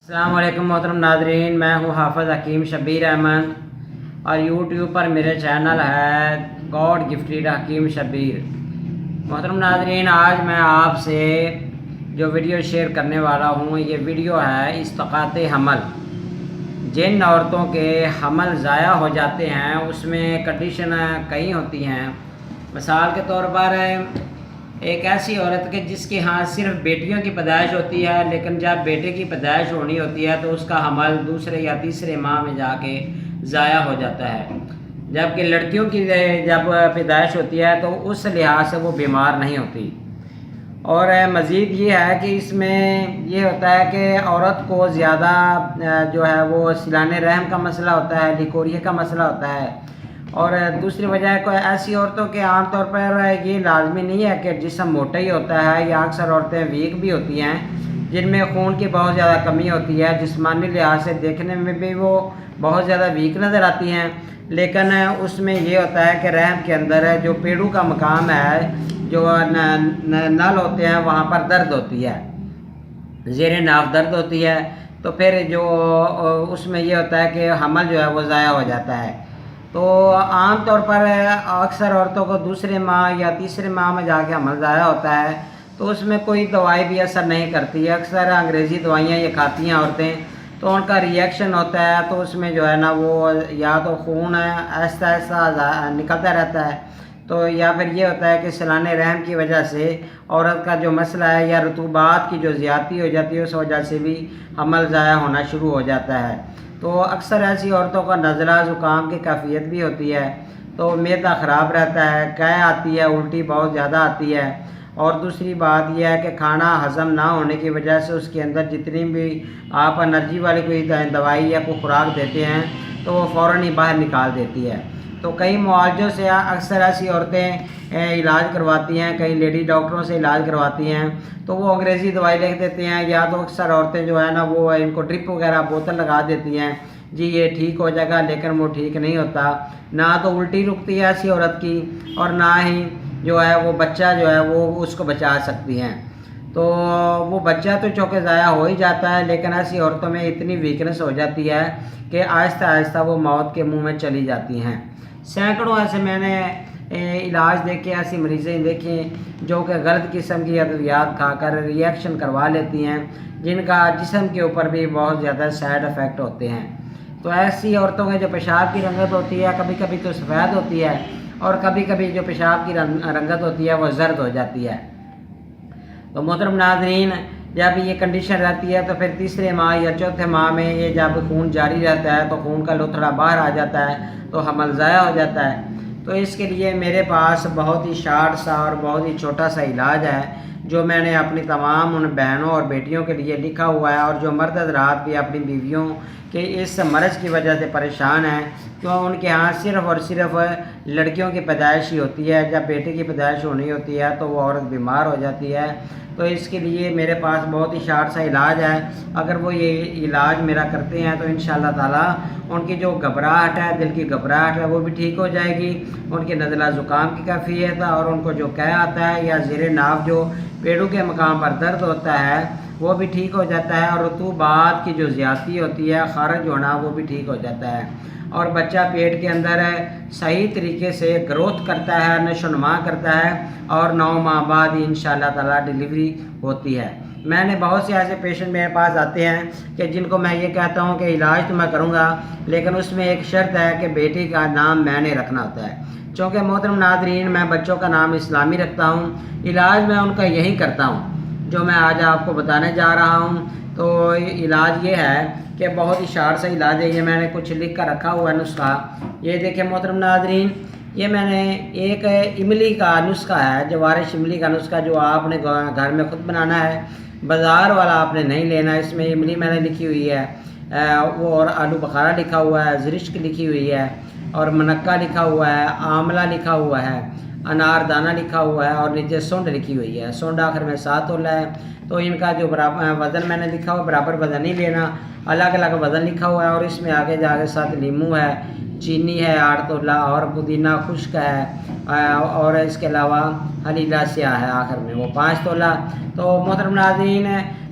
السلام علیکم محترم ناظرین، میں ہوں حافظ حکیم شبیر احمد اور یوٹیوب پر میرے چینل ہے گاڈ گفٹیڈ حکیم شبیر۔ محترم ناظرین، آج میں آپ سے جو ویڈیو شیئر کرنے والا ہوں یہ ویڈیو ہے اسقاط حمل۔ جن عورتوں کے حمل ضائع ہو جاتے ہیں اس میں کنڈیشن کئی ہوتی ہیں۔ مثال کے طور پر ایک ایسی عورت کے جس کے ہاں صرف بیٹیوں کی پیدائش ہوتی ہے، لیکن جب بیٹے کی پیدائش ہونی ہوتی ہے تو اس کا حمل دوسرے یا تیسرے ماہ میں جا کے ضائع ہو جاتا ہے، جبکہ لڑکیوں کی جب پیدائش ہوتی ہے تو اس لحاظ سے وہ بیمار نہیں ہوتی۔ اور مزید یہ ہے کہ اس میں یہ ہوتا ہے کہ عورت کو زیادہ جو ہے وہ سیلان رحم کا مسئلہ ہوتا ہے، لیکوریا کا مسئلہ ہوتا ہے۔ اور دوسری وجہ ہے کوئی ایسی عورتوں کے عام طور پر یہ لازمی نہیں ہے کہ جسم موٹا ہی ہوتا ہے، یا اکثر عورتیں ویک بھی ہوتی ہیں جن میں خون کی بہت زیادہ کمی ہوتی ہے، جسمانی لحاظ سے دیکھنے میں بھی وہ بہت زیادہ ویک نظر آتی ہیں، لیکن اس میں یہ ہوتا ہے کہ رحم کے اندر جو پیڑو کا مقام ہے، جو نل ہوتے ہیں وہاں پر درد ہوتی ہے، زیر ناف درد ہوتی ہے، تو پھر جو اس میں یہ ہوتا ہے کہ حمل جو ہے وہ ضائع ہو جاتا ہے۔ تو عام طور پر اکثر عورتوں کو دوسرے ماہ یا تیسرے ماہ میں جا کے حمل ضائع ہوتا ہے، تو اس میں کوئی دوائی بھی اثر نہیں کرتی ہے۔ اکثر انگریزی دوائیاں یہ کھاتی ہیں عورتیں، تو ان کا ریئیکشن ہوتا ہے، تو اس میں جو ہے نا وہ یا تو خون آہستہ آہستہ نکلتا رہتا ہے، تو یا پھر یہ ہوتا ہے کہ سیلان رحم کی وجہ سے عورت کا جو مسئلہ ہے یا رطوبات کی جو زیادتی ہو جاتی ہے اس وجہ سے بھی حمل ضائع ہونا شروع ہو جاتا ہے۔ تو اکثر ایسی عورتوں کا نزلہ زکام کی کیفیت بھی ہوتی ہے، تو معدہ خراب رہتا ہے، قے آتی ہے، الٹی بہت زیادہ آتی ہے، اور دوسری بات یہ ہے کہ کھانا ہضم نہ ہونے کی وجہ سے اس کے اندر جتنی بھی آپ انرجی والی کوئی دوائی یا کوئی خوراک دیتے ہیں تو وہ فوراً ہی باہر نکال دیتی ہے۔ تو کئی معالجوں سے اکثر ایسی عورتیں علاج کرواتی ہیں، کئی لیڈی ڈاکٹروں سے علاج کرواتی ہیں، تو وہ انگریزی دوائی لکھ دیتے ہیں، یا تو اکثر عورتیں جو ہے نا وہ ان کو ڈرپ وغیرہ بوتل لگا دیتی ہیں، جی یہ ٹھیک ہو جائے گا، لیکن وہ ٹھیک نہیں ہوتا۔ نہ تو الٹی رکتی ہے ایسی عورت کی، اور نہ ہی جو ہے وہ بچہ جو ہے وہ اس کو بچا سکتی ہیں۔ تو وہ بچہ تو چونکہ ضائع ہو ہی جاتا ہے، لیکن ایسی عورتوں میں اتنی ویکنس ہو جاتی ہے کہ آہستہ آہستہ وہ موت کے منہ میں چلی جاتی ہیں۔ سینکڑوں ایسے میں نے علاج دیکھے، ایسی مریضیں دیکھیں جو کہ غلط قسم کی ادویات کھا کر ریئیکشن کروا لیتی ہیں، جن کا جسم کے اوپر بھی بہت زیادہ سائیڈ افیکٹ ہوتے ہیں۔ تو ایسی عورتوں کے جو پیشاب کی رنگت ہوتی ہے کبھی کبھی تو سفید ہوتی ہے، اور کبھی کبھی جو پیشاب کی رنگت ہوتی ہے وہ زرد ہو جاتی ہے۔ تو محترم ناظرین، جب یہ کنڈیشن رہتی ہے تو پھر تیسرے ماہ یا چوتھے ماہ میں یہ جب خون جاری رہتا ہے تو خون کا لوتھڑا باہر آ جاتا ہے، تو حمل ضائع ہو جاتا ہے۔ تو اس کے لیے میرے پاس بہت ہی شارٹ سا اور بہت ہی چھوٹا سا علاج ہے، جو میں نے اپنی تمام ان بہنوں اور بیٹیوں کے لیے لکھا ہوا ہے، اور جو مرد حضرات بھی اپنی بیویوں کے اس مرض کی وجہ سے پریشان ہیں، کیوں ان کے ہاں صرف اور صرف لڑکیوں کی پیدائش ہی ہوتی ہے، جب بیٹے کی پیدائش ہونی ہوتی ہے تو وہ عورت بیمار ہو جاتی ہے۔ تو اس کے لیے میرے پاس بہت ہی شارٹ سا علاج ہے، اگر وہ یہ علاج میرا کرتے ہیں تو انشاءاللہ تعالیٰ ان کی جو گھبراہٹ ہے، دل کی گھبراہٹ ہے، وہ بھی ٹھیک ہو جائے گی، ان کے نزلہ زکام کی کیفیت اور ان کو جو قے آتا ہے یا زیر ناف جو پیڑوں کے مقام پر درد ہوتا ہے وہ بھی ٹھیک ہو جاتا ہے، اور رطوبات کی جو زیادتی ہوتی ہے، خارج ہونا، وہ بھی ٹھیک ہو جاتا ہے، اور بچہ پیٹ کے اندر صحیح طریقے سے گروتھ کرتا ہے، نشو و نما کرتا ہے، اور 9 ماہ بعد ہی انشاءاللہ تعالیٰ ڈیلیوری ہوتی ہے۔ میں نے بہت سے ایسے پیشنٹ میرے پاس آتے ہیں کہ جن کو میں یہ کہتا ہوں کہ علاج تو میں کروں گا، لیکن اس میں ایک شرط ہے کہ بیٹی کا نام میں نے رکھنا ہوتا ہے۔ چونکہ محترم ناظرین، میں بچوں کا نام اسلامی رکھتا ہوں، علاج میں ان کا یہی کرتا ہوں جو میں آج آپ کو بتانے جا رہا ہوں۔ تو علاج یہ ہے کہ بہت ہی شارٹ سا علاج ہے، یہ میں نے کچھ لکھ کر رکھا ہوا ہے نسخہ، یہ دیکھیں محترم ناظرین، یہ میں نے ایک املی کا نسخہ ہے، جوارش املی کا نسخہ، جو آپ نے گھر میں خود بنانا ہے، بازار والا آپ نے نہیں لینا۔ اس میں املی میں نے لکھی ہوئی ہے، وہ اور آلو بخارا لکھا ہوا ہے، زرشک لکھی ہوئی ہے، اور منقہ لکھا ہوا ہے، آملہ لکھا ہوا ہے، انار دانہ لکھا ہوا ہے، اور نیچے سونڈ لکھی ہوئی ہے، سونڈ آخر میں 7 تولہ ہے۔ تو ان کا جو وزن میں نے لکھا ہوا برابر وزن نہیں لینا، الگ الگ وزن لکھا ہوا ہے، اور اس میں آگے جا کے 7 لیمو ہے، چینی ہے 8 تولہ، اور پودینہ خشک ہے، اور اس کے علاوہ حلیلہ سیاہ ہے آخر میں وہ 5 تولہ۔ تو محترم ناظرین،